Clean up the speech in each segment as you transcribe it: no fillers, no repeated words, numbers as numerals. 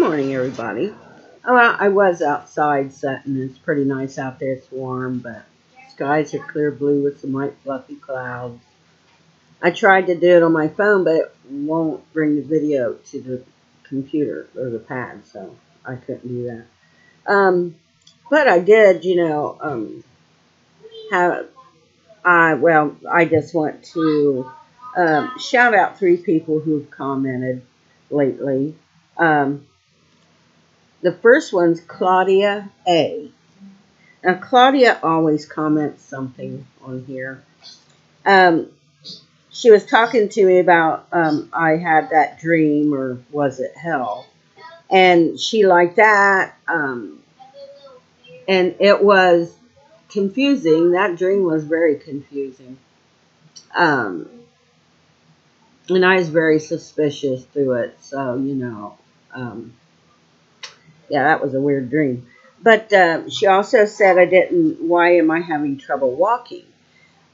morning, everybody. Oh, well, I was outside sitting. It's pretty nice out there. It's warm, but skies are clear blue with some light fluffy clouds. I tried to do it on my phone, but it won't bring the video to the computer or the pad, so I couldn't do that. But I did, have I just want to shout out three people who've commented lately. Um, the first one's Claudia A. Now, Claudia always comments something on here. Um, she was talking to me about I had that dream, or was it hell? And she liked that. And it was confusing. That dream was very confusing. Um, and I was very suspicious through it. So, yeah, that was a weird dream. But she also said why am I having trouble walking?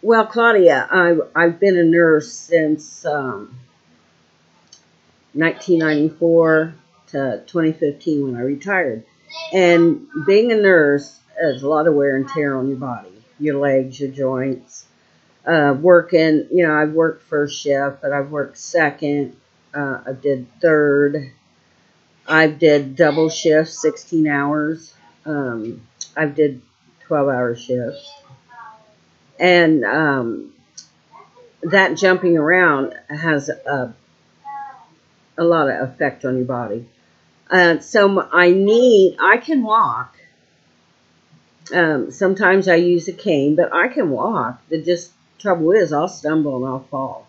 Well, Claudia, I've been a nurse since 1994 to 2015 when I retired. And being a nurse is a lot of wear and tear on your body, your legs, your joints. Working, I've worked first shift, but I've worked second. I did third. I did double shifts, 16 hours. I've did 12-hour shifts. And that jumping around has a lot of effect on your body. So I can walk. Sometimes I use a cane, but I can walk. The just trouble is I'll stumble and I'll fall.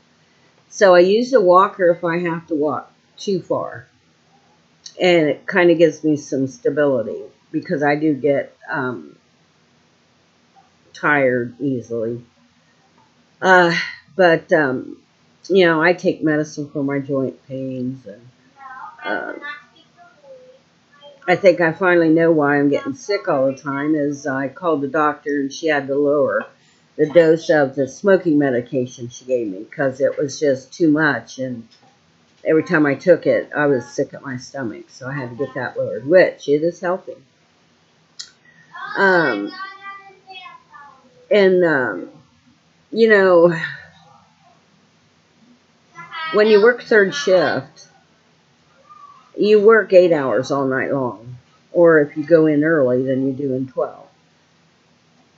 So I use a walker if I have to walk too far. And it kind of gives me some stability because I do get tired easily. But I take medicine for my joint pains, and I think I finally know why I'm getting sick all the time. Is I called the doctor and she had to lower the dose of the smoking medication she gave me because it was just too much, and every time I took it, I was sick at my stomach, so I had to get that lowered, which it is helping. Um, and when you work third shift, you work 8 hours all night long. Or if you go in early, then you're doing 12.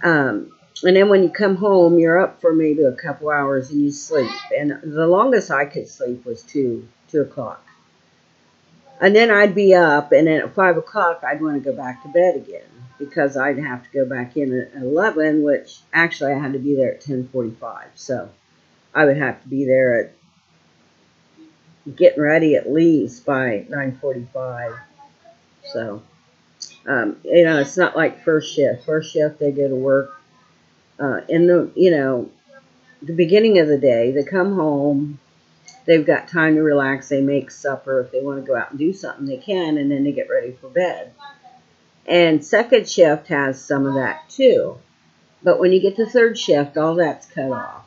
And then when you come home, you're up for maybe a couple hours and you sleep. And the longest I could sleep was 2 o'clock. And then I'd be up, and then at 5 o'clock, I'd want to go back to bed again because I'd have to go back in at 11, which actually I had to be there at 10:45. So I would have to be there at getting ready at least by 9:45. So, it's not like first shift. First shift, they go to work in the beginning of the day. They come home. They've got time to relax. They make supper. If they want to go out and do something, they can, and then they get ready for bed. And second shift has some of that too. But when you get to third shift, all that's cut off.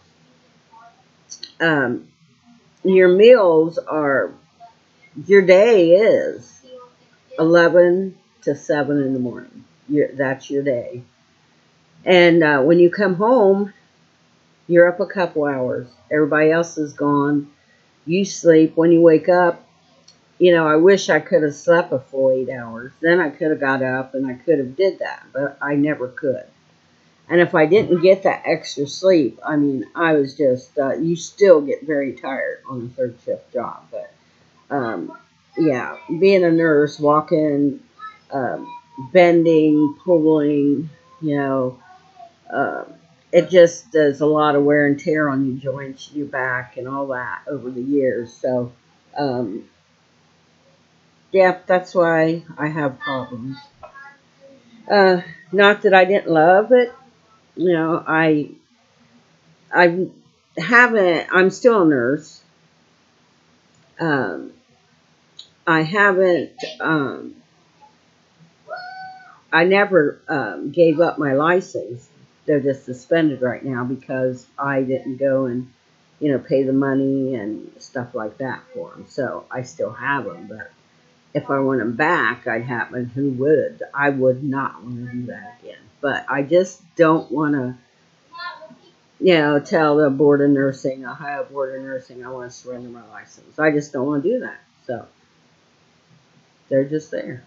Your meals are, your day is 11 to 7 in the morning. That's your day. And when you come home, you're up a couple hours. Everybody else is gone. You sleep. When you wake up, I wish I could have slept a full 8 hours. Then I could have got up and I could have did that, but I never could. And if I didn't get that extra sleep, I was just, you still get very tired on a third shift job. But, yeah, being a nurse, walking, bending, pulling, it just does a lot of wear and tear on your joints, your back, and all that over the years. So, yeah, that's why I have problems. Not that I didn't love it. I haven't, I'm still a nurse. Um, I haven't, I never gave up my license. They're just suspended right now because I didn't go and, pay the money and stuff like that for them. So I still have them, but if I want them back, I'd have, and who would? I would not want to do that again. But I just don't want to, tell the Board of Nursing, Ohio Board of Nursing, I want to surrender my license. I just don't want to do that. So they're just there.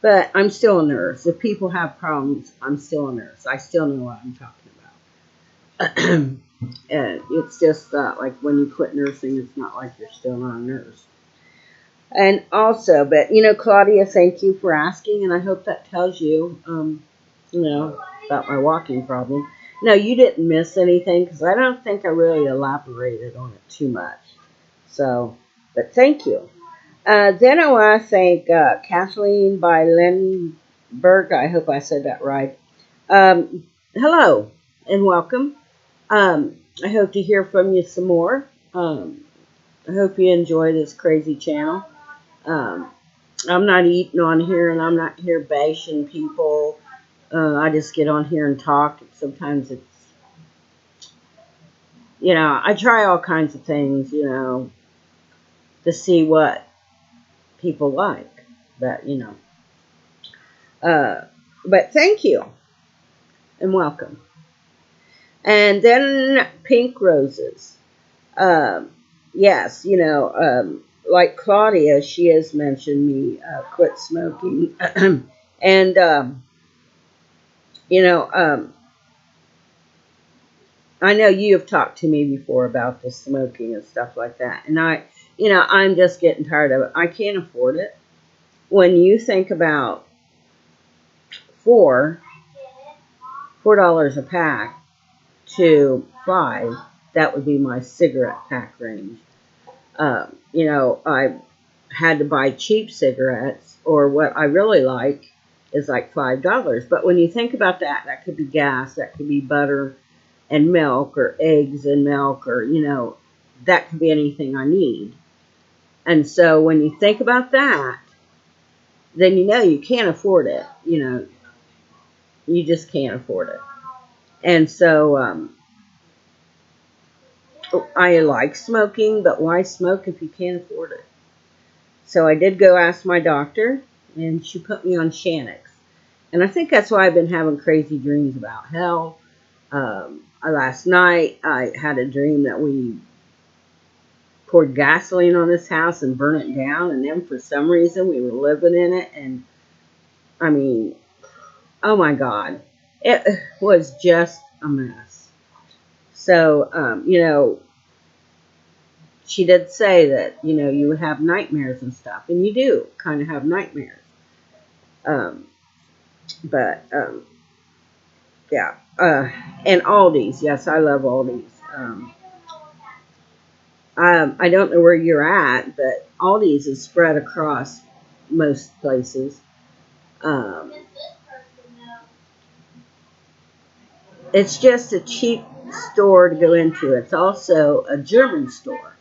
But I'm still a nurse. If people have problems, I'm still a nurse. I still know what I'm talking about. And it's just like when you quit nursing, it's not like you're still not a nurse. And also, but Claudia, thank you for asking, and I hope that tells you, about my walking problem. No, you didn't miss anything because I don't think I really elaborated on it too much. So, but thank you. Then I want to thank Kathleen by Lindbergh. I hope I said that right. Hello and welcome. I hope to hear from you some more. I hope you enjoy this crazy channel. Um, I'm not eating on here, and I'm not here bashing people. I just get on here and talk. Sometimes it's, I try all kinds of things, to see what people like. But, but thank you and welcome. And then pink roses. Um, yes, like Claudia, she has mentioned me quit smoking. And, you know, um, I know you have talked to me before about the smoking and stuff like that. And I'm just getting tired of it. I can't afford it. When you think about $4 a pack to 5, that would be my cigarette pack range. I had to buy cheap cigarettes, or what I really like is like $5. But when you think about that, that could be gas, that could be butter and milk, or eggs and milk, or, that could be anything I need. And so when you think about that, then you can't afford it. You just can't afford it. And so I like smoking, but why smoke if you can't afford it? So I did go ask my doctor, and she put me on Xanax. And I think that's why I've been having crazy dreams about hell. Last night, I had a dream that we poured gasoline on this house and burned it down. And then for some reason, we were living in it. And I mean, oh my God, it was just a mess. So, she did say that, you would have nightmares and stuff. And you do kind of have nightmares. Um, but yeah. And Aldi's. Yes, I love Aldi's. I don't know where you're at, but Aldi's is spread across most places. Um, it's just a cheap store to go into. It's also a German store.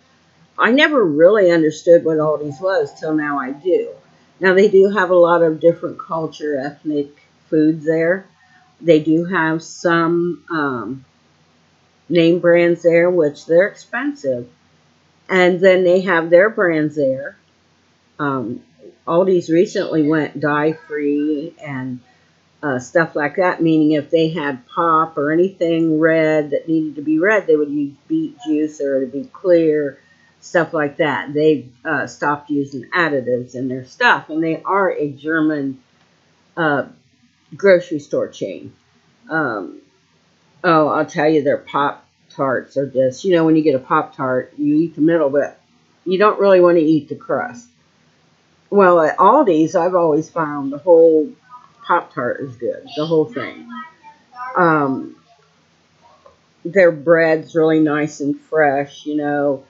I never really understood what Aldi's was till now I do. Now they do have a lot of different culture, ethnic foods there. They do have some name brands there, which they're expensive. And then they have their brands there. Um, Aldi's recently went dye free and stuff like that, meaning if they had pop or anything red that needed to be red, they would use beet juice or to be clear, stuff like that. They've stopped using additives in their stuff, and they are a German uh, grocery store chain. Um, I'll tell you, their Pop Tarts are just, when you get a Pop Tart, you eat the middle, but you don't really want to eat the crust. Well, at Aldi's, I've always found the whole Pop Tart is good, the whole thing. Um, their bread's really nice and fresh, milk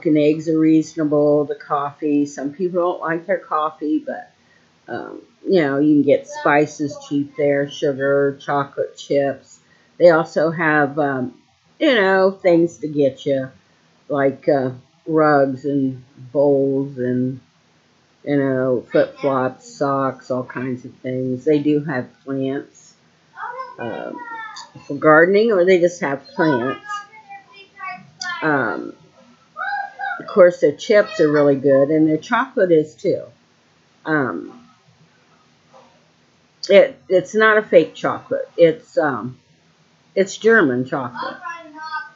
and eggs are reasonable. The coffee, some people don't like their coffee, but you can get spices cheap there, sugar, chocolate chips. They also have, things to get you, like rugs and bowls and, flip flops, socks, all kinds of things. They do have plants um, for gardening, or they just have plants. Um, Of course, their chips are really good, and their chocolate is too. Um, it's not a fake chocolate. It's German chocolate.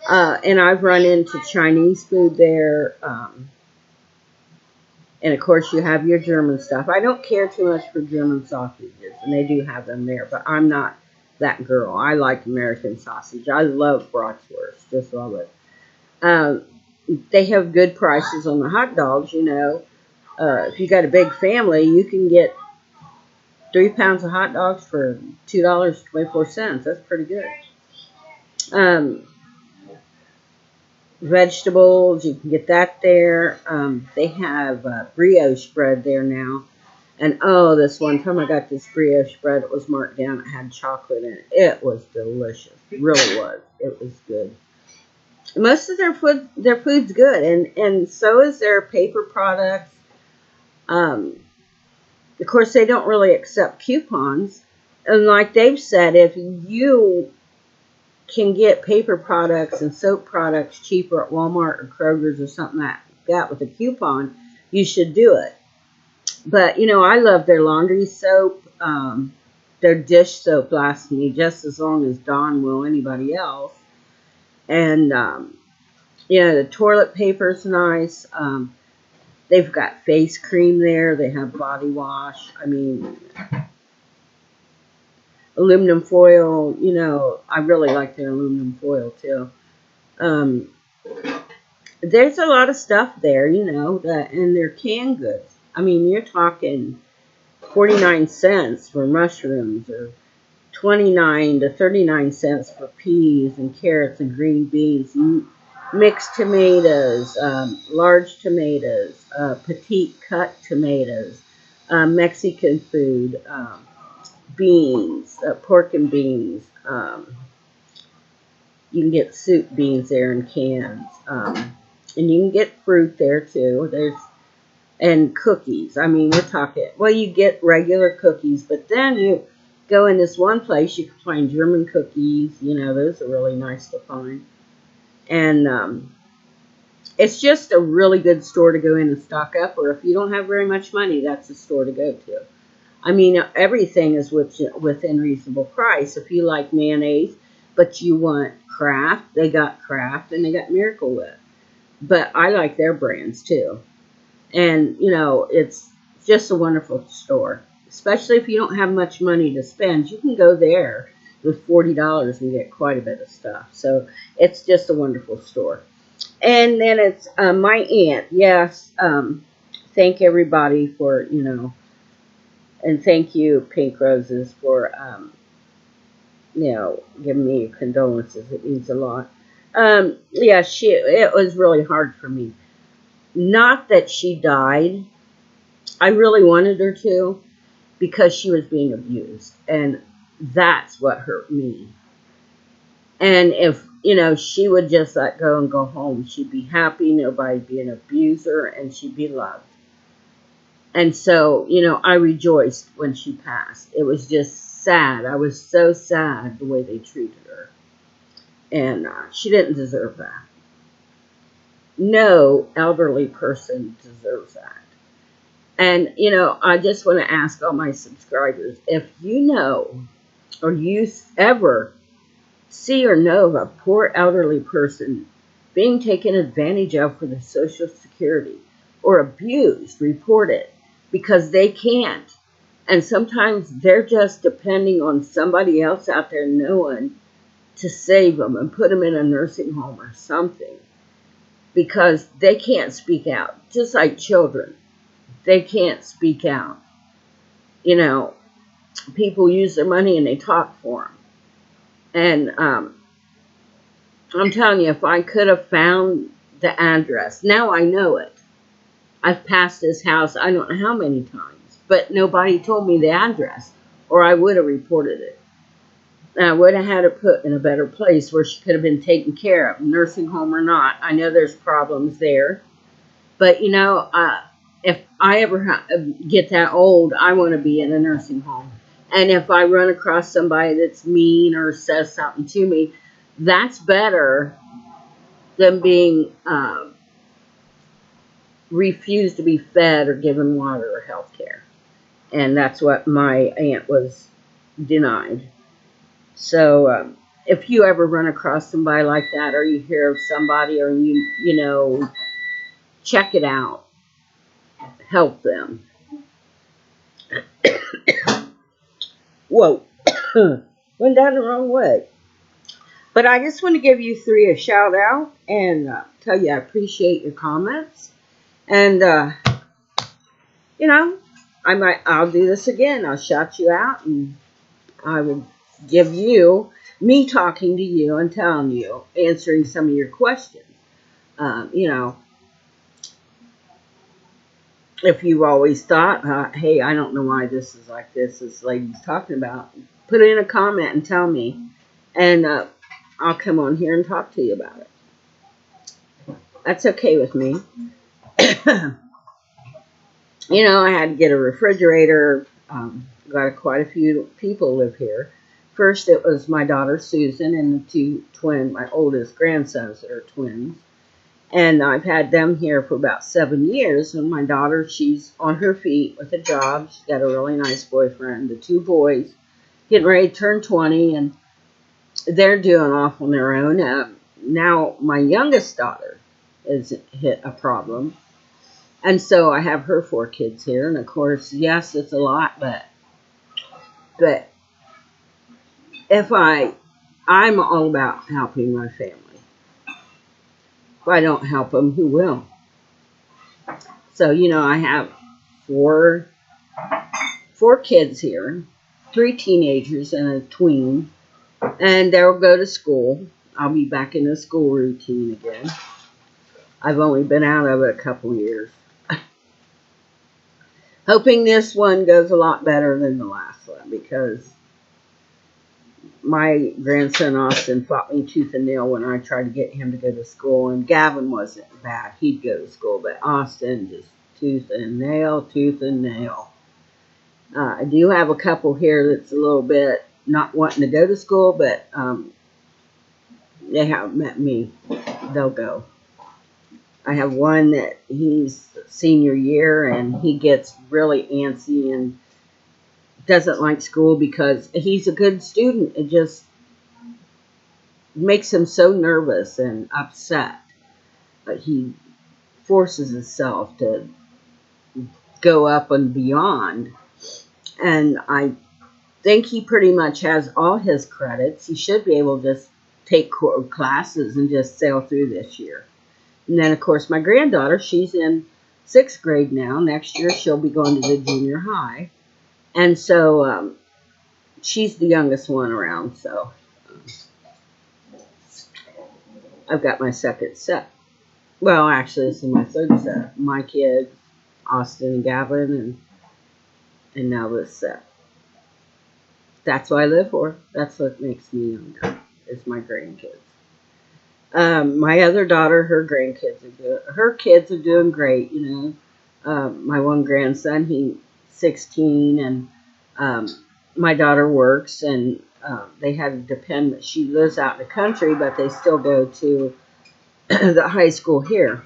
And I've run into Chinese food there. And of course, you have your German stuff. I don't care too much for German sausages, and they do have them there, but I'm not that girl. I like American sausage. I love bratwurst, just love it. Um, they have good prices on the hot dogs, you know. If you got a big family, you can get 3 pounds of hot dogs for $2.24. That's pretty good. Um, Vegetables, you can get that there. They have brioche bread there now. And oh, this one time I got this brioche bread, it was marked down. It had chocolate in it. It was delicious. It really was. It was good. Most of their food's good, and so is their paper products. Um, of course, they don't really accept coupons. And like they've said, if you can get paper products and soap products cheaper at Walmart or Kroger's or something like that with a coupon, you should do it. But, you know, I love their laundry soap. Their dish soap lasts me just as long as Dawn will anybody else. And, yeah, the toilet paper's nice. They've got face cream there. They have body wash. I mean, aluminum foil, you know, I really like their aluminum foil too. Um, there's a lot of stuff there, you know, and they're canned goods. I mean, you're talking 49 cents for mushrooms, or 29 to 39 cents for peas and carrots and green beans, mixed tomatoes, large tomatoes, petite cut tomatoes, Mexican food, beans, pork and beans. You can get soup beans there in cans. And you can get fruit there too. And cookies. I mean, we're talking, well, you get regular cookies, but then you go in this one place, you can find German cookies. You know, those are really nice to find. And it's just a really good store to go in and stock up, or if you don't have very much money, that's the store to go to. I mean, everything is within reasonable price. If you like mayonnaise, but you want Kraft, they got Kraft and they got Miracle Whip. But I like their brands too. And, you know, it's just a wonderful store. Especially if you don't have much money to spend, you can go there with $40 and get quite a bit of stuff. So it's just a wonderful store. And then it's my aunt. Yes, thank everybody for, you know, and thank you, Pink Roses, for, you know, giving me condolences. It means a lot. Yeah, it was really hard for me. Not that she died. I really wanted her to, because she was being abused. And that's what hurt me. And if, you know, she would just let go and go home, she'd be happy, nobody'd be an abuser, and she'd be loved. And so, you know, I rejoiced when she passed. It was just sad. I was so sad the way they treated her. And she didn't deserve that. No elderly person deserves that. And, you know, I just want to ask all my subscribers, if you know, or you ever see or know of a poor elderly person being taken advantage of for their Social Security, or abused, report it, because they can't. And sometimes they're just depending on somebody else out there knowing to save them and put them in a nursing home or something, because they can't speak out. Just like children, they can't speak out. You know, people use their money and they talk for them. And I'm telling you, if I could have found the address, now I know it. I've passed this house I don't know how many times, but nobody told me the address, or I would have reported it. And I would have had her put in a better place where she could have been taken care of, nursing home or not. I know there's problems there, but you know, if I ever get that old, I want to be in a nursing home. And if I run across somebody that's mean or says something to me, that's better than being refuse to be fed or given water or health care. And that's what my aunt was denied. So if you ever run across somebody like that, or you hear of somebody, or check it out, help them. Whoa, went down the wrong way. But I just want to give you three a shout out and tell you I appreciate your comments. And you know, I'll do this again. I'll shout you out, and I will give you me talking to you and telling you, answering some of your questions. You know, if you've always thought, hey, I don't know why this is like this lady's talking about, put in a comment and tell me, and I'll come on here and talk to you about it. That's okay with me. You know, I had to get a refrigerator. Got quite a few people live here. First, it was my daughter Susan and the two my oldest grandsons that are twins. And I've had them here for about 7 years. And my daughter, she's on her feet with a job. She's got a really nice boyfriend. The two boys getting ready to turn 20, and they're doing off on their own. Now, my youngest daughter has hit a problem. And so I have her 4 kids here. And of course, yes, it's a lot, but if I'm all about helping my family. If I don't help them, who will? So, I have four kids here, 3 teenagers and a tween, and they'll go to school. I'll be back in the school routine again. I've only been out of it a couple years. Hoping this one goes a lot better than the last one, because my grandson Austin fought me tooth and nail when I tried to get him to go to school, and Gavin wasn't bad. He'd go to school, but Austin just tooth and nail. I do have a couple here that's a little bit not wanting to go to school, but they haven't met me. They'll go. I have one that he's senior year, and he gets really antsy and doesn't like school because he's a good student. It just makes him so nervous and upset. But he forces himself to go up and beyond. And I think he pretty much has all his credits. He should be able to just take classes and just sail through this year. And then, of course, my granddaughter, she's in 6th grade now. Next year, she'll be going to the junior high. And so she's the youngest one around. So I've got my second set. Well, actually, this is my third set. My kids, Austin and Gavin, and now this set. That's what I live for. That's what makes me younger, is my grandkids. My other daughter, her kids are doing great, my one grandson, he's 16, and my daughter works, and they had to depend. She lives out in the country, but they still go to the high school here.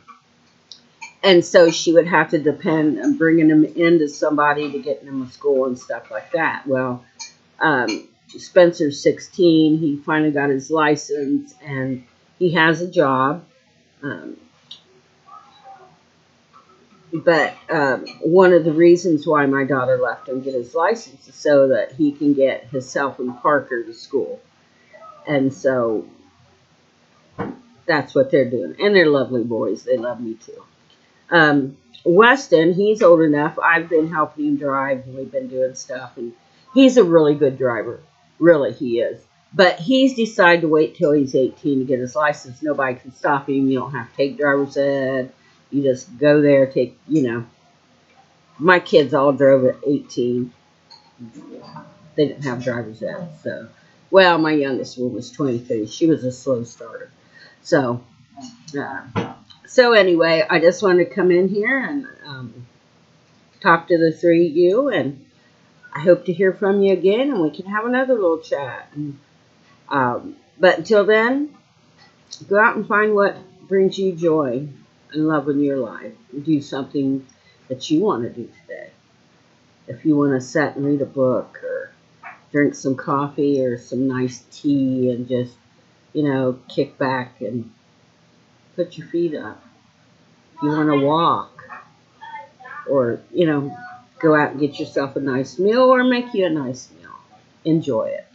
And so she would have to depend on bringing them into somebody to get them to school and stuff like that. Well, Spencer's 16. He finally got his license, and he has a job. But one of the reasons why my daughter left him get his license is so that he can get himself and Parker to school. And so that's what they're doing. And they're lovely boys. They love me too. Weston, he's old enough. I've been helping him drive, and we've been doing stuff. And he's a really good driver. Really, he is. But he's decided to wait till he's 18 to get his license. Nobody can stop him. You don't have to take driver's ed. You just go there, my kids all drove at 18. They didn't have driver's ed. So, well, my youngest one was 23. She was a slow starter. So anyway, I just wanted to come in here and talk to the 3 of you, and I hope to hear from you again, and we can have another little chat. But until then, go out and find what brings you joy. and loving your life. Do something that you want to do today. If you want to sit and read a book or drink some coffee or some nice tea and just, kick back and put your feet up. If you want to walk or, go out and get yourself a nice meal or make you a nice meal, enjoy it.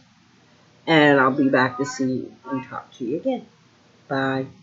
And I'll be back to see you and talk to you again. Bye.